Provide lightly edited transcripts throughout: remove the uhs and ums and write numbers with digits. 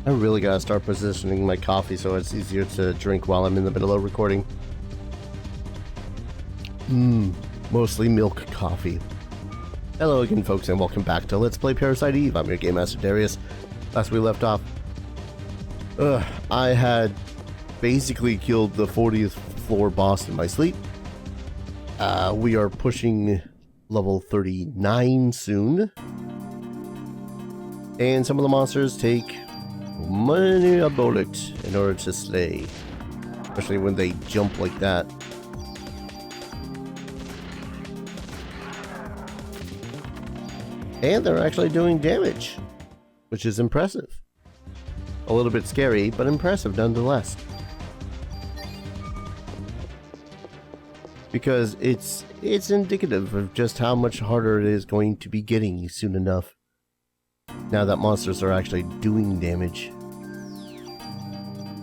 I really gotta start positioning my coffee so it's easier to drink while I'm in the middle of recording. Mostly milk coffee. Hello again, folks, and welcome back to Let's Play Parasite Eve. I'm your Game Master Darius. Last we left off, I had basically killed the 40th floor boss in my sleep. We are pushing level 39 soon. And some of the monsters take many a bullet in order to slay. Especially when they jump like that. And they're actually doing damage, which is impressive. A little bit scary, but impressive nonetheless. Because it's indicative of just how much harder it is going to be getting soon enough. Now that monsters are actually doing damage.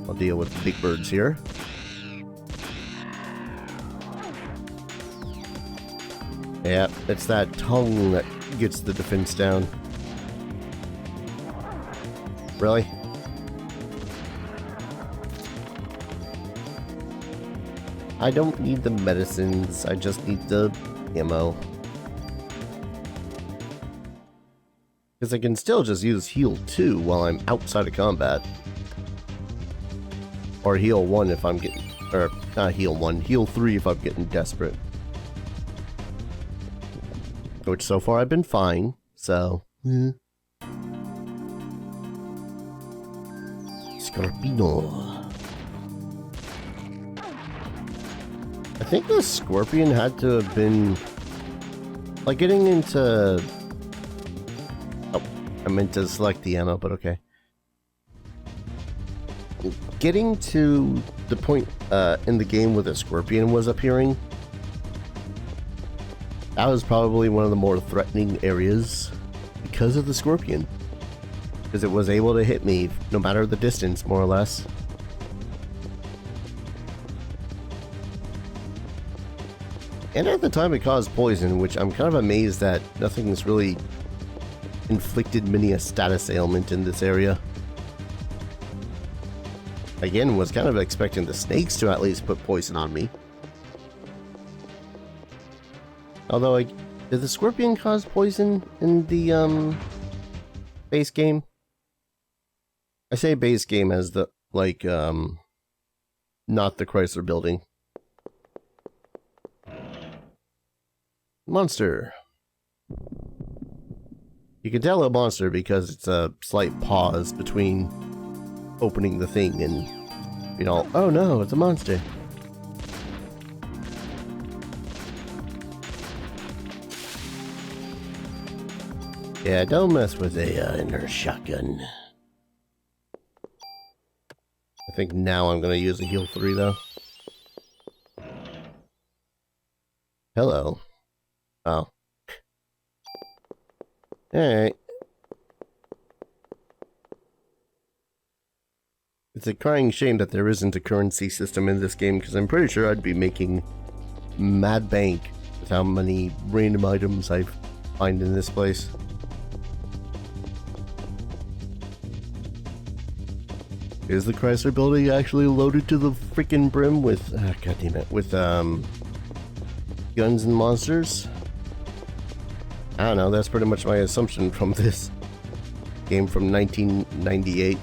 I'll deal with the big birds here. Yeah, it's that tongue that gets the defense down. Really? I don't need the medicines, I just need the ammo. Because I can still just use heal 2 while I'm outside of combat. Or heal 1 if I'm getting... or, not heal 1, heal 3 if I'm getting desperate. Which so far I've been fine, so... Scorpino. I think the scorpion had to have been... like getting into... oh, I meant to select the ammo, but okay. Getting to the point in the game where the scorpion was appearing, that was probably one of the more threatening areas because of the scorpion. Because it was able to hit me no matter the distance, more or less. And at the time it caused poison, which I'm kind of amazed that nothing's really inflicted many a status ailment in this area. Again, was kind of expecting the snakes to at least put poison on me. Although, did the scorpion cause poison in the, base game? I say base game as the, like, not the Chrysler building. Monster. You can tell a monster because it's a slight pause between opening the thing and, you know, oh no, it's a monster. Yeah, don't mess with a inner shotgun. I think now I'm gonna use a heal 3 though. Hello. Oh. Alright. It's a crying shame that there isn't a currency system in this game, because I'm pretty sure I'd be making mad bank with how many random items I find in this place. Is the Chrysler building actually loaded to the freaking brim with, god damn it, with guns and monsters? I don't know, that's pretty much my assumption from this game from 1998.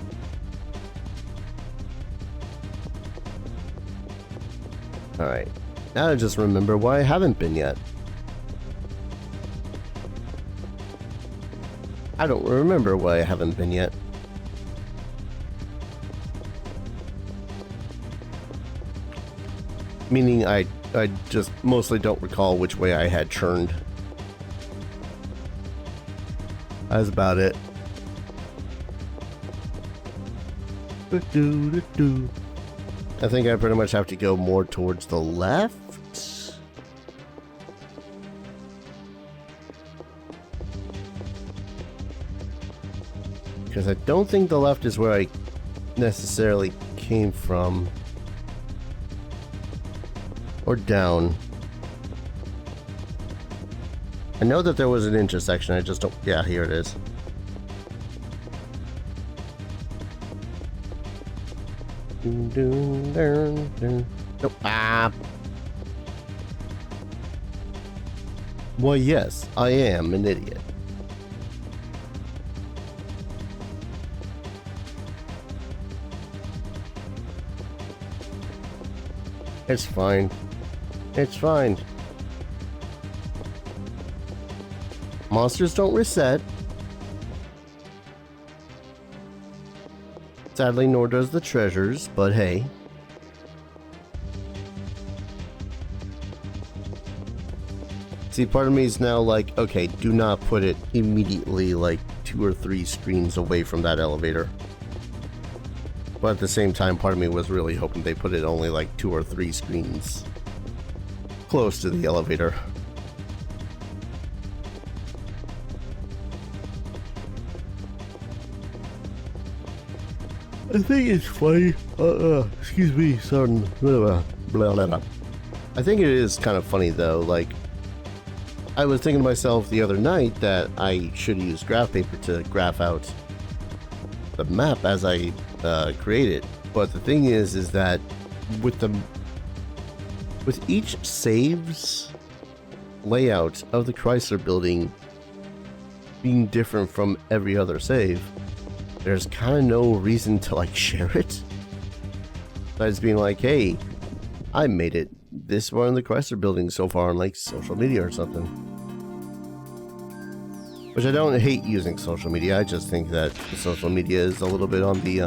Alright, now I just remember why I haven't been yet. I don't remember why I haven't been yet. Meaning I just mostly don't recall which way I had turned. That's about it. I think I pretty much have to go more towards the left. Because I don't think the left is where I necessarily came from. Or down. I know that there was an intersection, I just don't... yeah, here it is. Nope. Ah. Well, yes, I am an idiot. It's fine. It's fine. Monsters don't reset. Sadly, nor does the treasures, but hey. See, part of me is now like, okay, do not put it immediately like 2 or 3 screens away from that elevator. But at the same time, part of me was really hoping they put it only like 2 or 3 screens close to the elevator. I think it's funny. Excuse me, son. Blah, blah, blah, blah. I think it is kind of funny though. Like, I was thinking to myself the other night that I should use graph paper to graph out the map as I create it. But the thing is that with each save's layout of the Chrysler building being different from every other save, there's kind of no reason to like share it. Besides being like, hey, I made it this far in the Chrysler building so far on like social media or something. Which I don't hate using social media, I just think that social media is a little bit on the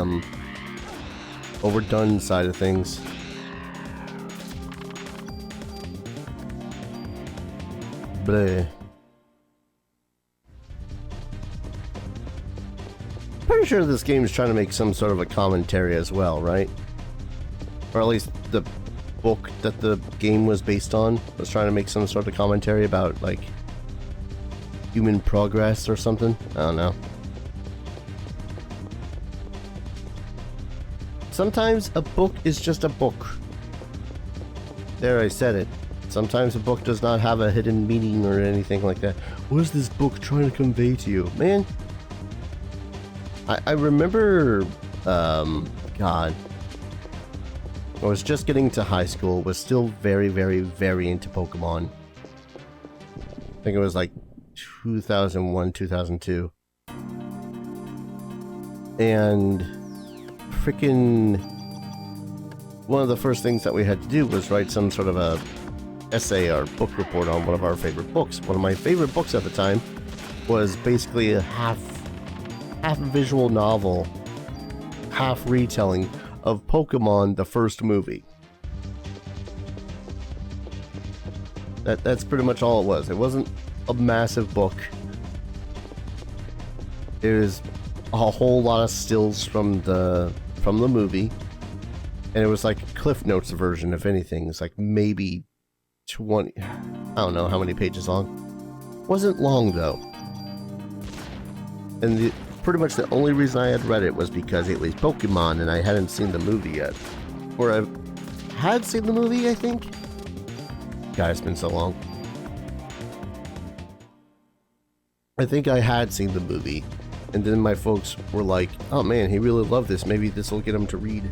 overdone side of things. Bleh. Pretty sure this game is trying to make some sort of a commentary as well, right? Or at least the book that the game was based on was trying to make some sort of commentary about, like, human progress or something. I don't know. Sometimes a book is just a book. There, I said it. Sometimes a book does not have a hidden meaning or anything like that. What is this book trying to convey to you? Man, I remember, God, I was just getting to high school, was still very, very, very into Pokemon. I think it was like 2001, 2002. And freaking one of the first things that we had to do was write some sort of a essay or book report on one of our favorite books. One of my favorite books at the time was basically a half visual novel, half retelling of Pokemon, the first movie. That's pretty much all it was. It wasn't a massive book. It was a whole lot of stills from the movie, and it was like a Cliff Notes version, if anything. It's like maybe 20, I don't know how many pages long. Wasn't long though. And pretty much the only reason I had read it was because it was Pokemon and I hadn't seen the movie yet. Or I had seen the movie, I think. God, it's been so long. I think I had seen the movie, and then my folks were like, oh man, he really loved this, maybe this will get him to read.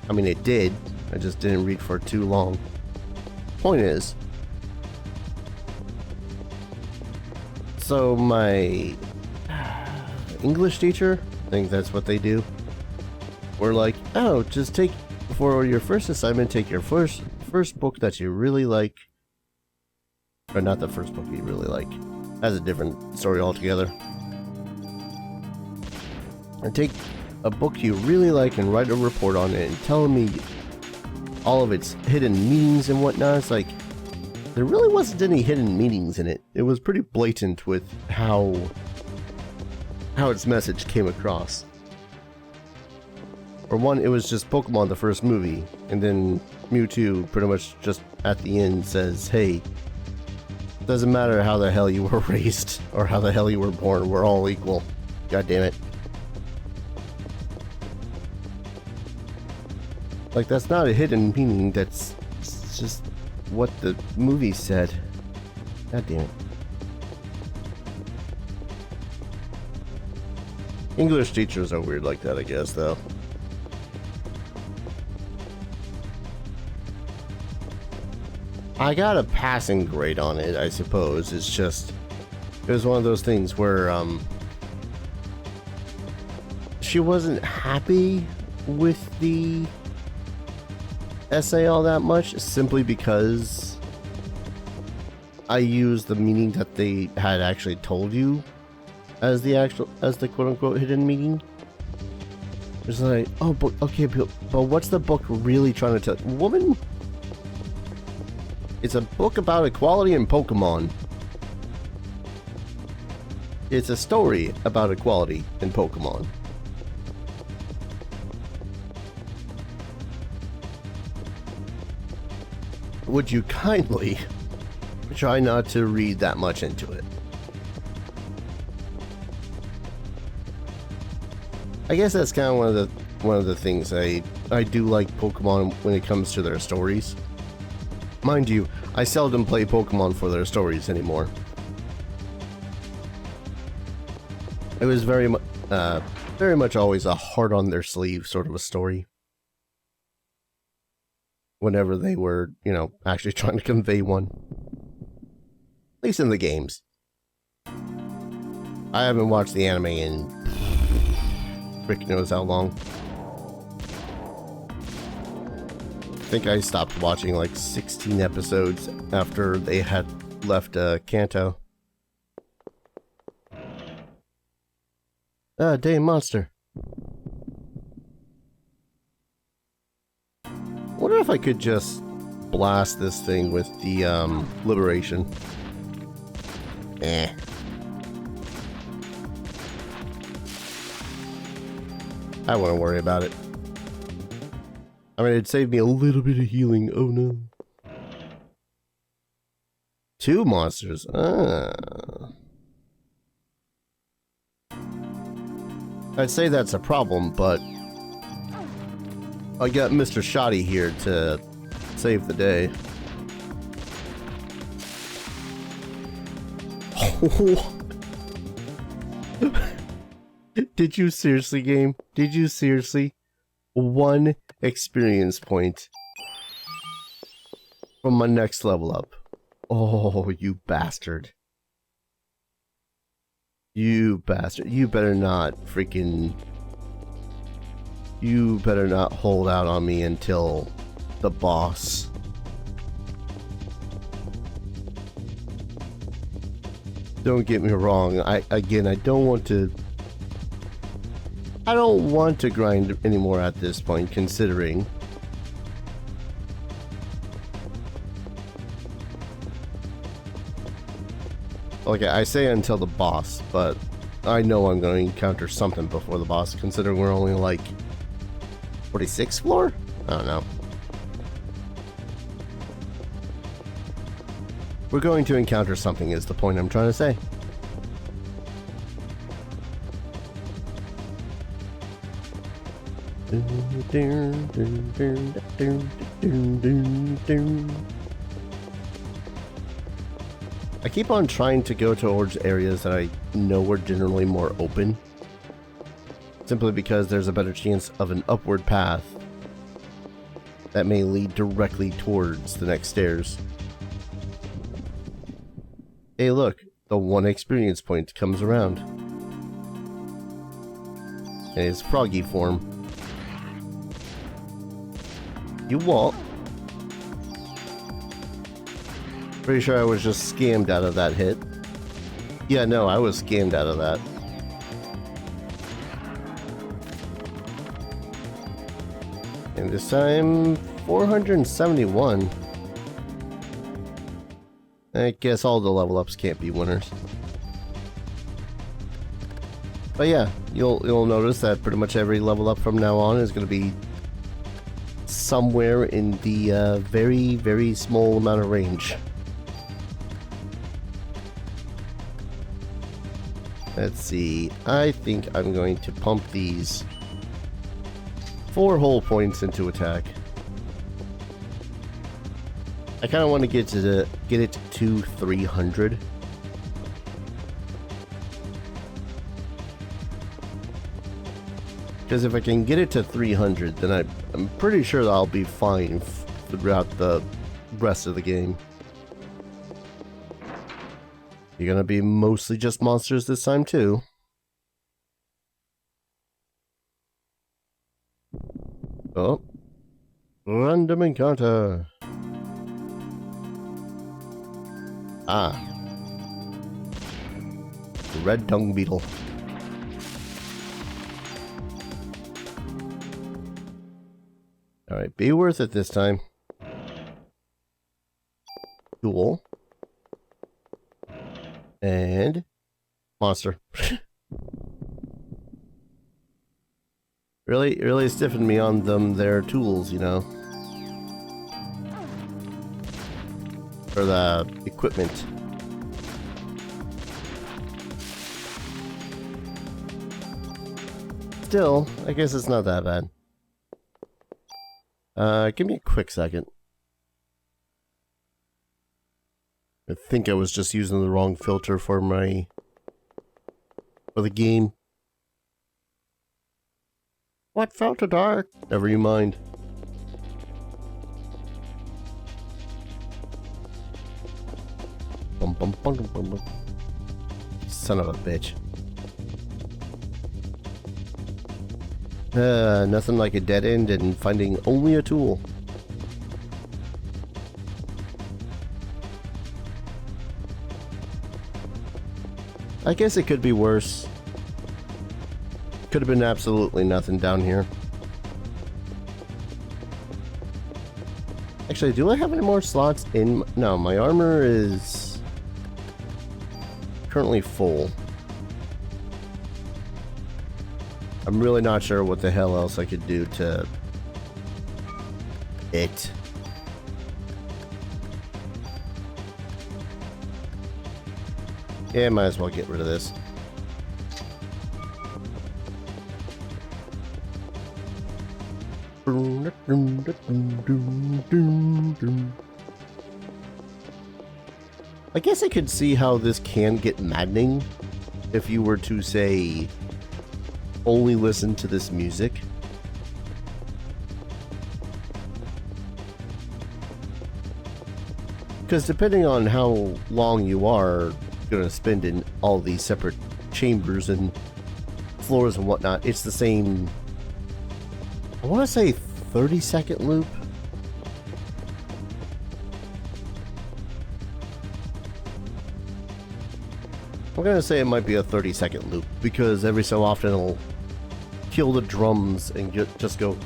I mean, it did, I just didn't read for too long. Point is, so my English teacher, I think that's what they do, were like, oh, just take, for your first assignment, take your first book that you really like. Or not the first book you really like. That's a different story altogether. And take a book you really like and write a report on it and tell me all of its hidden meanings and whatnot. It's like, there really wasn't any hidden meanings in it. It was pretty blatant with how its message came across. For one, it was just Pokemon the first movie, and then Mewtwo pretty much just at the end says, hey, doesn't matter how the hell you were raised or how the hell you were born, we're all equal. God damn it. Like, that's not a hidden meaning, that's just what the movie said. God damn it. English teachers are weird like that, I guess, though. I got a passing grade on it, I suppose. It's just, it was one of those things where she wasn't happy with the essay all that much, simply because I used the meaning that they had actually told you as the quote-unquote hidden meaning. It's like, oh, but okay, but what's the book really trying to tell? Woman, it's a book about equality in Pokemon. It's a story about equality in Pokemon. Would you kindly try not to read that much into it? I guess that's kind of one of the things I do like Pokemon when it comes to their stories. Mind you, I seldom play Pokemon for their stories anymore. It was very much always a heart on their sleeve sort of a story. Whenever they were, you know, actually trying to convey one. At least in the games. I haven't watched the anime in frick knows how long. I think I stopped watching like 16 episodes after they had left Kanto. Ah, damn monster. Wonder if I could just blast this thing with the liberation. I wouldn't worry about it. I mean, it'd save me a little bit of healing. Oh no. 2 monsters. I'd say that's a problem, but I got Mr. Shoddy here to save the day. Did you seriously, game? Did you seriously? 1 experience point from my next level up. Oh, you bastard. You bastard. You better not freaking... You better not hold out on me until the boss. Don't get me wrong. I don't want to grind anymore at this point, considering okay, I say until the boss, but I know I'm going to encounter something before the boss, considering we're only like 46th floor? I don't know. We're going to encounter something is the point I'm trying to say. I keep on trying to go towards areas that I know are generally more open, simply because there's a better chance of an upward path that may lead directly towards the next stairs. Hey look, the 1 experience point comes around. And it's froggy form. You what? Pretty sure I was just scammed out of that hit. Yeah, no, I was scammed out of that. And this time, 471. I guess all the level ups can't be winners. But yeah, you'll notice that pretty much every level up from now on is going to be somewhere in the very, very small amount of range. Let's see, I think I'm going to pump these 4 whole points into attack. I kind of want to get it to 300. Because if I can get it to 300, then I'm pretty sure that I'll be fine throughout the rest of the game. You're gonna be mostly just monsters this time too. Oh. Random encounter. Ah. Red dung beetle. Alright, be worth it this time. Cool. And monster. really stiffened me on their tools, you know. For the equipment. Still, I guess it's not that bad. Give me a quick second. I think I was just using the wrong filter for the game. What filter dark? Never you mind. Bum, bum, bum, bum, bum. Son of a bitch. Nothing like a dead end and finding only a tool. I guess it could be worse. Could have been absolutely nothing down here. Actually, do I have any more slots in? No, my armor is currently full. I'm really not sure what the hell else I could do to it. Yeah, might as well get rid of this. I guess I could see how this can get maddening if you were to, say, only listen to this music. Because depending on how long you are going to spend in all these separate chambers and floors and whatnot, it's the same, I want to say 30-second loop. I'm going to say it might be a 30-second loop because every so often it'll kill the drums and just go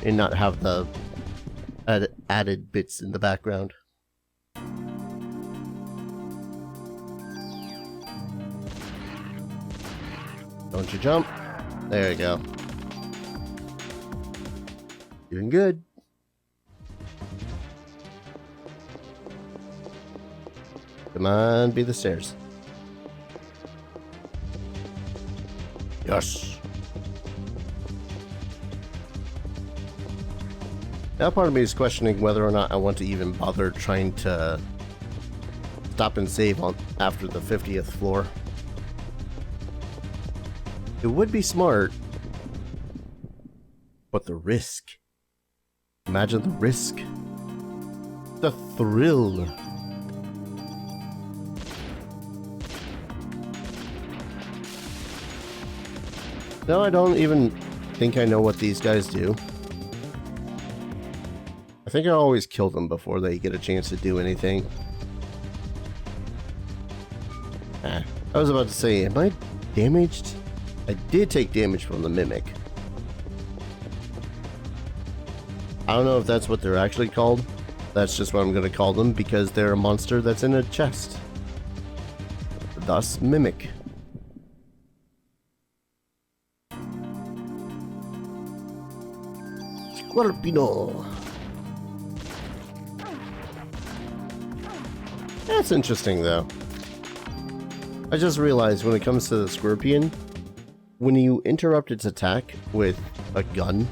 and not have the added bits in the background. Don't you jump? There you go. Doing good. Come on, be the stairs. Yes. Now part of me is questioning whether or not I want to even bother trying to stop and save on after the 50th floor. It would be smart, but the risk. Imagine the risk. The thrill. No, I don't even think I know what these guys do. I think I always kill them before they get a chance to do anything. I was about to say, am I damaged? I did take damage from the mimic. I don't know if that's what they're actually called. That's just what I'm going to call them because they're a monster that's in a chest. Thus, mimic. Scorpino. That's interesting, though. I just realized when it comes to the scorpion, when you interrupt its attack with a gun,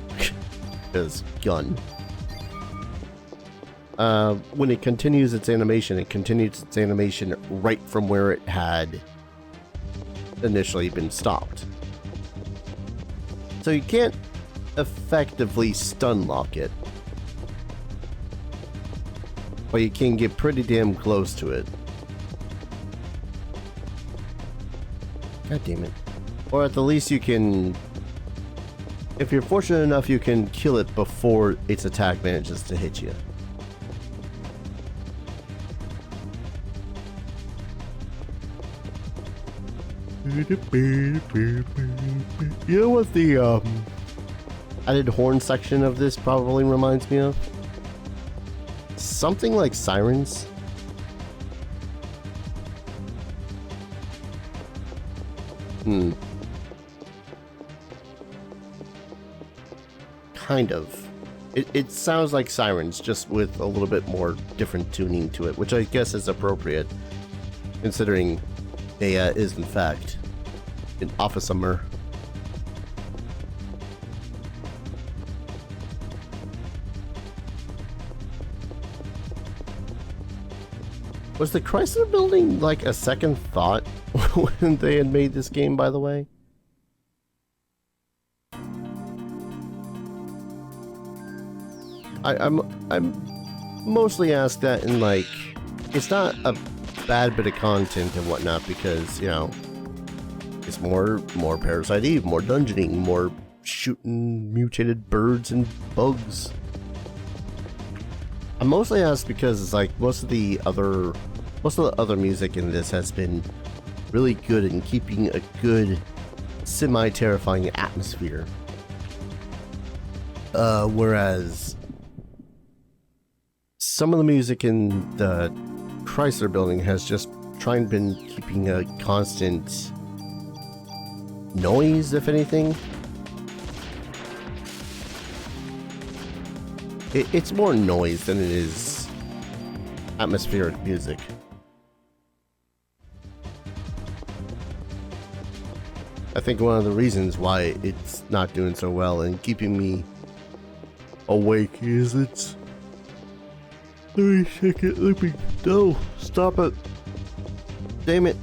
because gun, when it continues its animation, it continues its animation right from where it had initially been stopped. So you can't effectively stun lock it. But you can get pretty damn close to it. God damn it. Or at the least you can... If you're fortunate enough, you can kill it before its attack manages to hit you. You know what the added horn section of this probably reminds me of? Something like sirens. Kind of. It sounds like sirens, just with a little bit more different tuning to it, which I guess is appropriate, considering Dea is in fact an officer. Was the Chrysler Building like a second thought when they had made this game, by the way? I'm mostly asked that in like, it's not a bad bit of content and whatnot because, you know, it's more Parasite Eve, more dungeoning, more shooting mutated birds and bugs. I'm mostly asked because it's like most of the other music in this has been really good in keeping a good semi-terrifying atmosphere. Whereas some of the music in the Chrysler Building has just been keeping a constant noise, if anything. It's more noise than it is atmospheric music. I think one of the reasons why it's not doing so well and keeping me awake is it's... Let me check it. No, stop it. Damn it.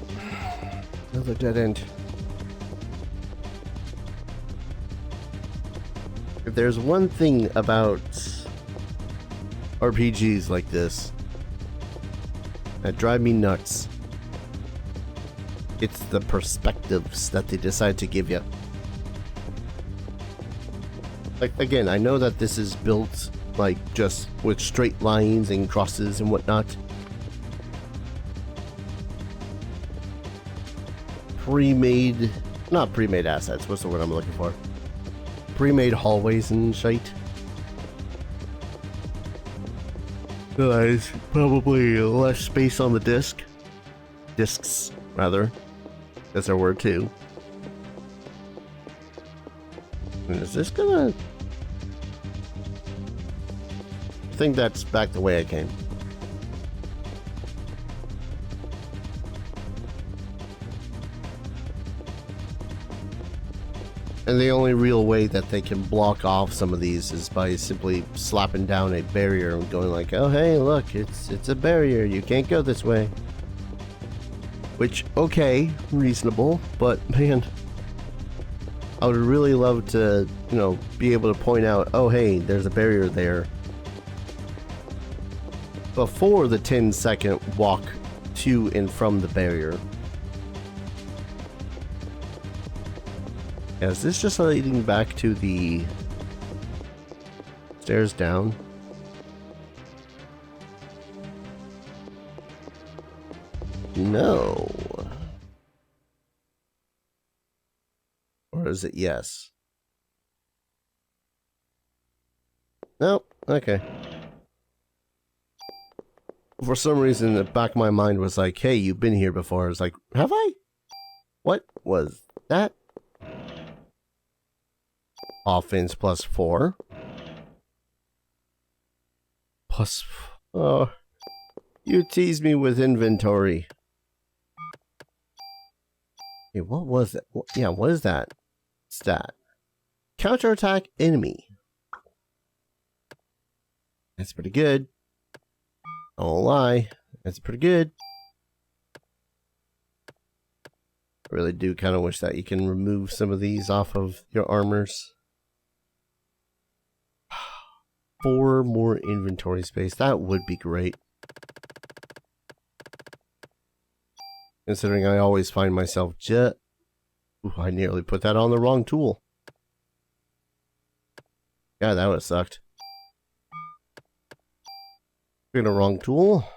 Another dead end. If there's one thing about RPGs like this that drive me nuts, it's the perspectives that they decide to give you. Like, again, I know that this is built like just with straight lines and crosses and whatnot. Not pre-made assets, what's the word I'm looking for? Pre-made hallways and shite. There's probably less space on the discs, rather. That's our word too. And is this gonna... I think that's back the way I came. And the only real way that they can block off some of these is by simply slapping down a barrier and going like, oh hey, look, it's a barrier, you can't go this way. Which, okay, reasonable, but man, I would really love to, you know, be able to point out, oh hey, there's a barrier there, before the 10-second walk to and from the barrier. Yeah, is this just leading back to the stairs down? No. Or is it yes? Nope. Okay. For some reason, the back of my mind was like, hey, you've been here before. I was like, have I? What was that? Offense +4. Oh, you tease me with inventory. Hey, what was that? Yeah, what is that stat? Counterattack enemy. That's pretty good. I won't lie. That's pretty good. I really do kind of wish that you can remove some of these off of your armors. 4 more inventory space. That would be great. Considering I always find myself Ooh, I nearly put that on the wrong tool. Yeah, that would have sucked. Picked the wrong tool.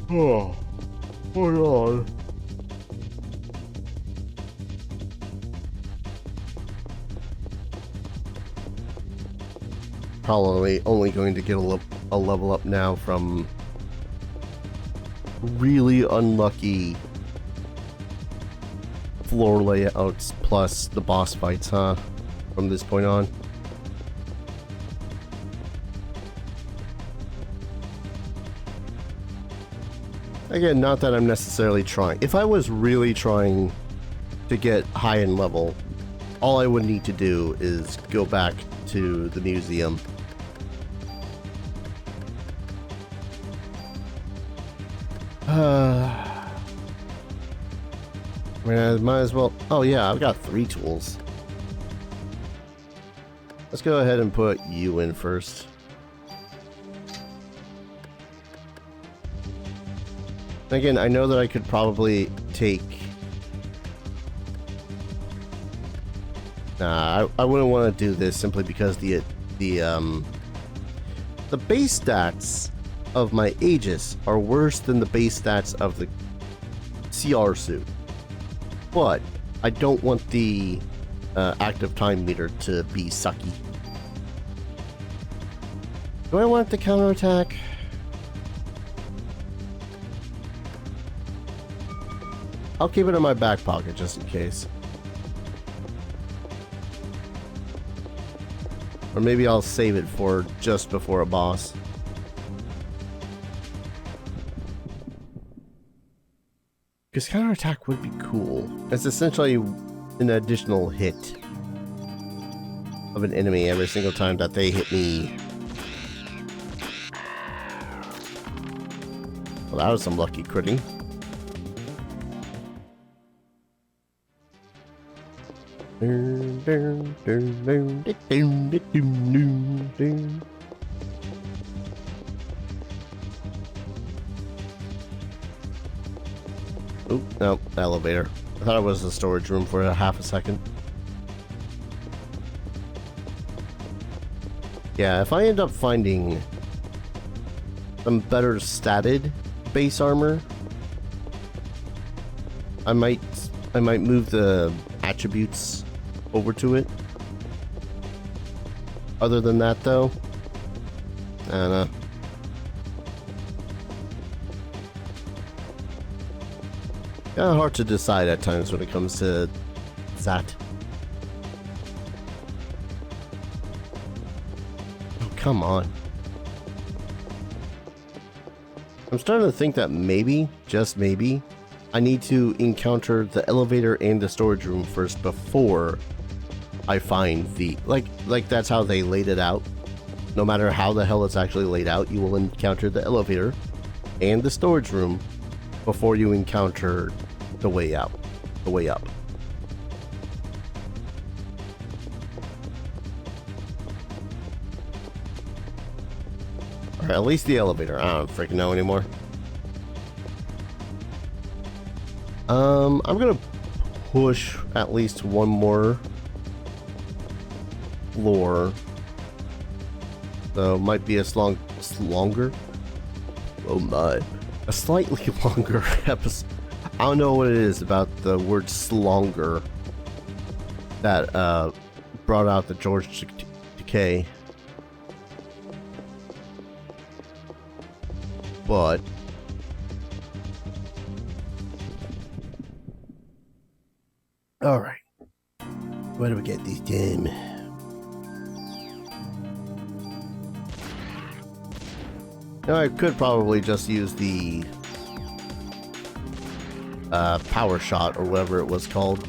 Oh, hold on. Probably only going to get a level up now from really unlucky floor layouts plus the boss fights, huh? From this point on. Again, not that I'm necessarily trying. If I was really trying to get high in level, all I would need to do is go back to the museum. I mean, I might as well... Oh yeah, I've got 3 tools. Let's go ahead and put you in first. Again, I know that I could probably take... Nah, I wouldn't want to do this simply because the base stats of my Aegis are worse than the base stats of the CR suit. But I don't want the active time meter to be sucky. Do I want the counterattack? I'll keep it in my back pocket just in case. Or maybe I'll save it for just before a boss. Because counterattack would be cool. It's essentially an additional hit of an enemy every single time that they hit me. Well, that was some lucky critting. Oh, no, elevator. I thought it was the storage room for a half a second. Yeah, if I end up finding some better statted base armor, I might move the attributes over to it. Other than that, though, I don't know. Kind of hard to decide at times when it comes to that. Oh, come on. I'm starting to think that maybe, just maybe, I need to encounter the elevator and the storage room first before I find the... Like that's how they laid it out. No matter how the hell it's actually laid out, you will encounter the elevator and the storage room before you encounter the way out. The way up. Or at least the elevator. I don't freaking know anymore. I'm gonna push at least one more floor. So might be a longer. Oh my. A slightly longer episode. I don't know what it is about the word slonger that brought out the George Decay. But alright. Where do we get these damn? Now I could probably just use the power shot or whatever it was called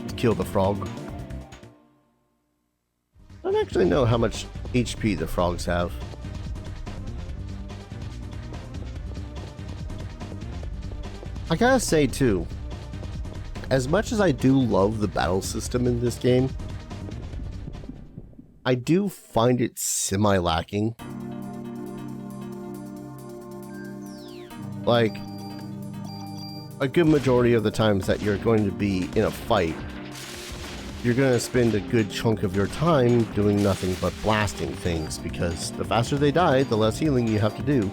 to kill the frog. I don't actually know how much HP the frogs have. I gotta say too, as much as I do love the battle system in this game, I do find it semi-lacking. Like, a good majority of the times that you're going to be in a fight, you're going to spend a good chunk of your time doing nothing but blasting things, because the faster they die, the less healing you have to do.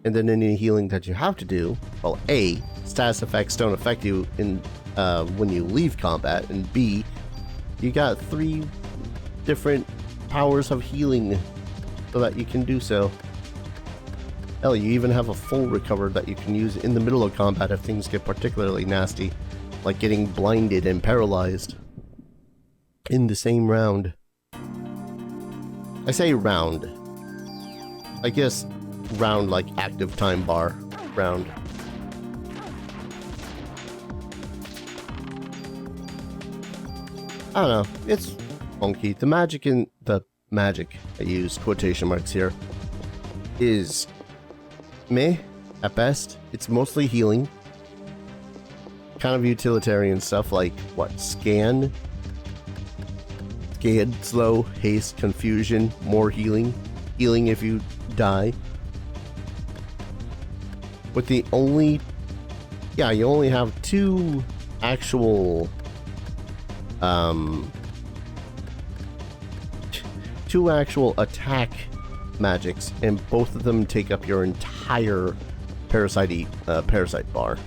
And then any healing that you have to do, well, A, status effects don't affect you in when you leave combat, and B, you got 3 different powers of healing so that you can do so. Hell, you even have a full recover that you can use in the middle of combat if things get particularly nasty, like getting blinded and paralyzed in the same round. I say round. I guess round like active time bar round. I don't know, it's funky. The magic in the magic, I use quotation marks here, is meh at best. It's mostly healing, kind of utilitarian stuff like what, scan, slow, haste, confusion, more healing if you die. With the only, yeah, you only have 2 actual attack magics, and both of them take up your entire parasite bar.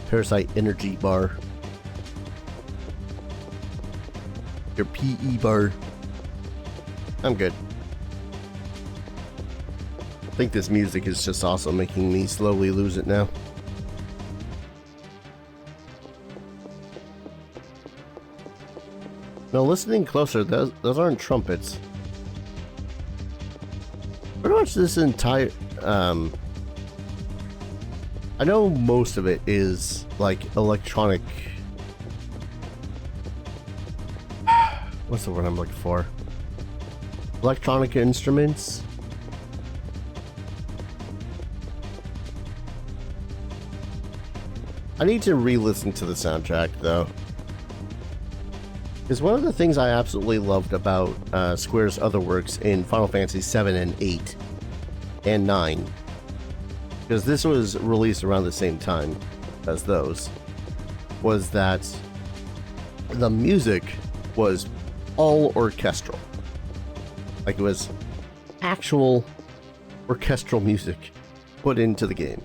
Parasite energy bar. Your PE bar. I'm good. I think this music is just also making me slowly lose it now. Now, listening closer, those aren't trumpets. Pretty much this entire, I know most of it is like electronic. What's the word I'm looking for? Electronic instruments. I need to re-listen to the soundtrack though. Because one of the things I absolutely loved about Square's other works in Final Fantasy 7 and 8 and 9, because this was released around the same time as those, was that the music was all orchestral. Like, it was actual orchestral music put into the game.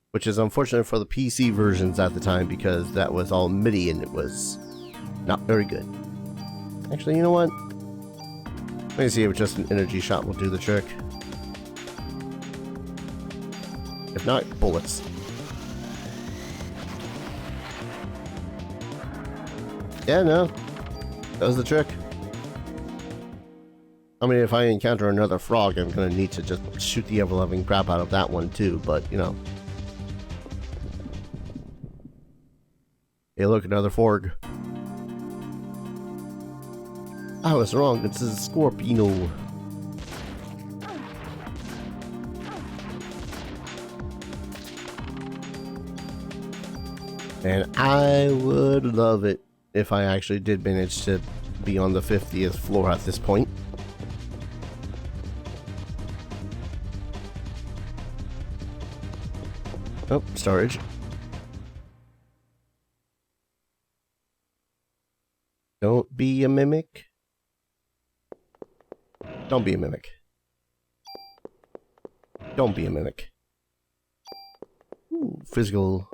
Which is unfortunate for the PC versions at the time, because that was all MIDI and it was not very good. Actually, you know what? Let me see if just an energy shot will do the trick. If not, bullets. Yeah, no. That was the trick. I mean, if I encounter another frog, I'm gonna need to just shoot the ever-loving crap out of that one too, but, you know. Hey, look, another frog. I was wrong, it's a Scorpino. And I would love it if I actually did manage to be on the 50th floor at this point. Oh, storage. Don't be a mimic. Don't be a mimic. Don't be a mimic. Ooh, physical.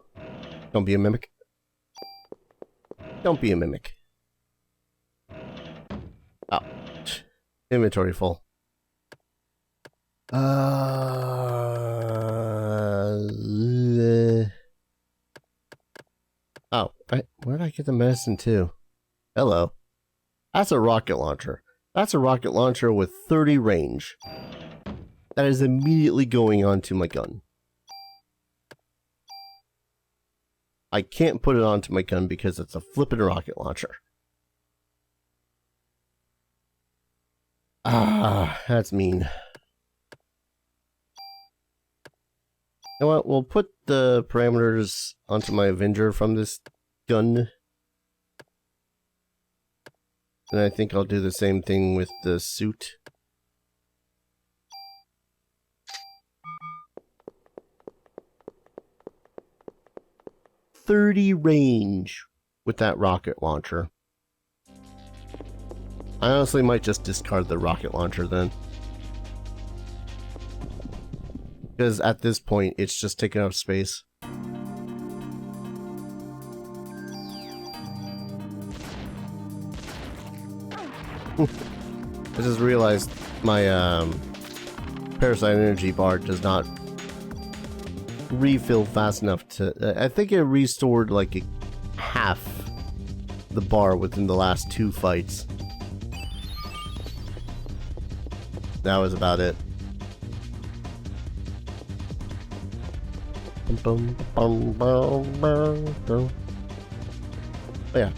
Don't be a mimic. Don't be a mimic. Oh. Inventory full. Oh, where did I get the medicine to? Hello. That's a rocket launcher. That's a rocket launcher with 30 range. That is immediately going onto my gun. I can't put it onto my gun because it's a flippin' rocket launcher. Ah, that's mean. You know what? We'll put the parameters onto my Avenger from this gun. And I think I'll do the same thing with the suit. .30 range with that rocket launcher. I honestly might just discard the rocket launcher then. Because at this point, it's just taking up space. I just realized my Parasite energy bar does not refill fast enough to... I think it restored like half the bar within the last 2 fights. That was about it. Oh, yeah.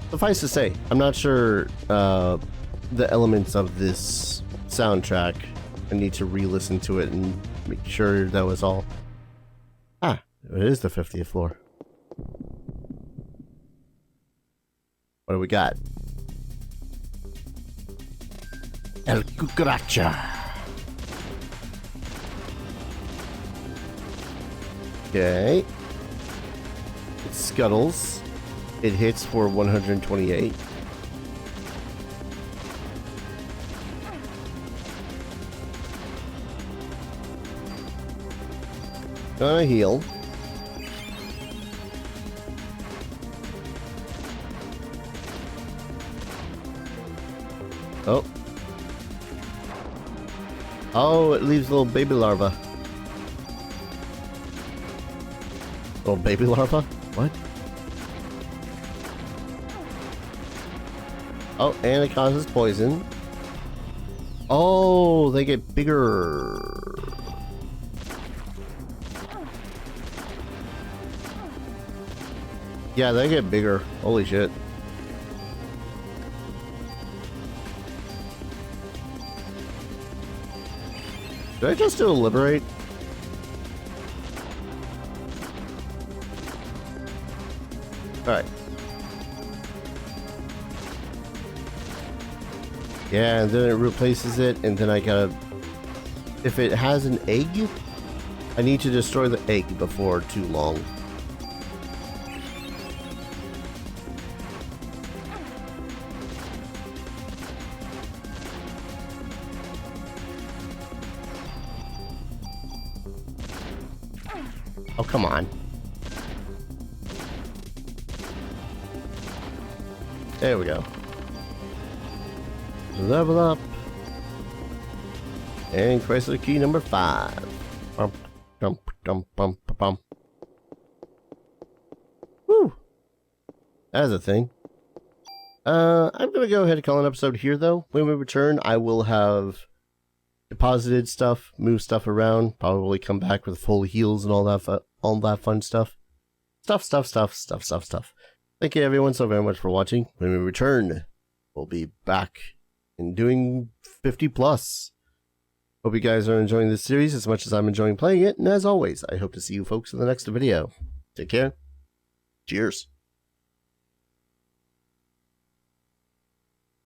Suffice to say, I'm not sure the elements of this soundtrack. I need to re-listen to it and make sure that was all. Ah, it is the 50th floor. What do we got? El Cucaracha. Okay. It scuttles. It hits for 128. Gonna heal. Oh. Oh, it leaves little baby larva. Little baby larva? What? Oh, and it causes poison. Oh, they get bigger. Yeah, they get bigger. Holy shit. Did I just do a liberate? Alright. Yeah, and then it replaces it, and then I gotta... If it has an egg, I need to destroy the egg before too long. Oh, come on. There we go. Level up. And Chrysler key number 5. Bump, dump, dump, bump, bump. Woo! That is a thing. I'm gonna go ahead and call an episode here, though. When we return, I will have deposited stuff, move stuff around, probably come back with full heals and all that fun stuff. Stuff. Thank you everyone so very much for watching. When we return, we'll be back and doing 50 plus. Hope you guys are enjoying this series as much as I'm enjoying playing it, and as always, I hope to see you folks in the next video. Take care. Cheers.